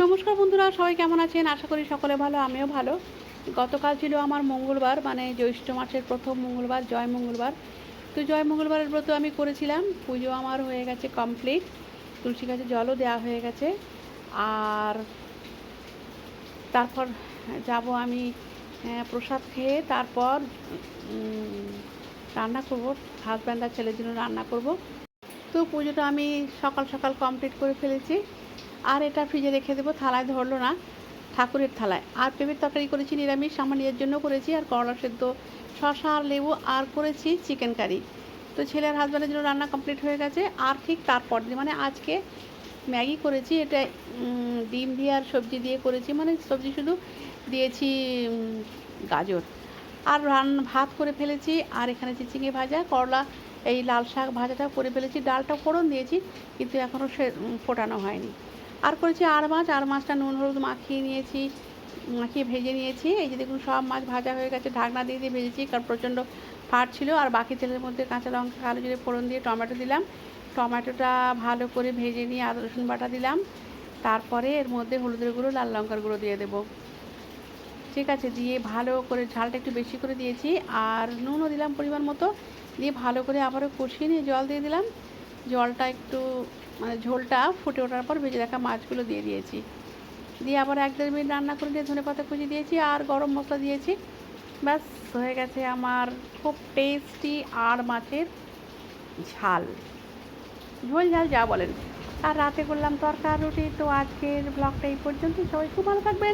নমস্কার বন্ধুরা, সবাই কেমন আছেন? আশা করি সকলে ভালো, আমিও ভালো। গতকাল ছিল আমার মঙ্গলবার, মানে জ্যৈষ্ঠ মাসের প্রথম মঙ্গলবার, জয় মঙ্গলবার। তো জয় মঙ্গলবারের ব্রত আমি করেছিলাম। পুজো আমার হয়ে গেছে কমপ্লিট, তুলসী গাছে জলও দেওয়া হয়ে গেছে। আর তারপর যাব আমি প্রসাদ খেয়ে, তারপর রান্না করব, হাজব্যান্ড আর ছেলের জন্য রান্না করব। তো পুজোটা আমি সকাল সকাল কমপ্লিট করে ফেলেছি। আর এটা ফ্রিজে রেখে দেবো, থালায় ধরলো না, ঠাকুরের থালায়। আর পেঁপের তরকারি করেছি নিরামিষ, আমার নিজের জন্য করেছি, আর করলা সেদ্ধ, শসা আর লেবু, আর করেছি চিকেন কারি। তো ছেলে আর হাজব্যান্ডের জন্য রান্না কমপ্লিট হয়ে গেছে। আর ঠিক তারপর দিন মানে আজকে ম্যাগি করেছি, এটা ডিম দিয়ে আর সবজি দিয়ে করেছি, মানে সবজি শুধু দিয়েছি গাজর। আর ভাত করে ফেলেছি, আর এখানে চিচিঙে ভাজা, করলা, এই লাল শাক ভাজাটাও করে ফেলেছি, ডালটা ফোড়ন দিয়েছি কিন্তু এখনও সে ফোটানো হয়নি। আর করেছি আর মাছটা নুন হলুদ মাখিয়ে নিয়েছি, মাখিয়ে ভেজে নিয়েছি। এই যে দেখুন সব মাছ ভাজা হয়ে গেছে, ঢাকনা দিয়ে দিয়ে ভেজেছি কারণ প্রচণ্ড ফাট ছিল। আর বাকি তেলের মধ্যে কাঁচা লঙ্কা কালো জিরে ফোড়ন দিয়ে টমেটো দিলাম, টমেটোটা ভালো করে ভেজে নিয়ে আদা রসুন বাটা দিলাম। তারপরে এর মধ্যে হলুদের গুঁড়ো লাল লঙ্কার গুঁড়ো দিয়ে দেবো, ঠিক আছে। দিয়ে ভালো করে ঝালটা একটু বেশি করে দিয়েছি, আর নুনও দিলাম পরিমাণ মতো। দিয়ে ভালো করে আবারও কষিয়ে নিয়ে জল দিয়ে দিলাম। জলটা একটু মানে ঝোলটা ফুটে ওঠার পর ভেজে রাখা মাছগুলো দিয়ে দিয়েছি। দিয়ে আবার 1-1.5 মিনিট রান্না করে দিয়ে ধনেপাতা কুচি দিয়েছি আর গরম মশলা দিয়েছি। ব্যাস হয়ে গেছে আমার খুব টেস্টি আর মাছের ঝাল, ঝোল ঝাল যা বলেন। আর রাতে করলাম তরকারি রুটি। তো আজকের ব্লগটা এই পর্যন্ত, সবাই খুব ভালো থাকবেন।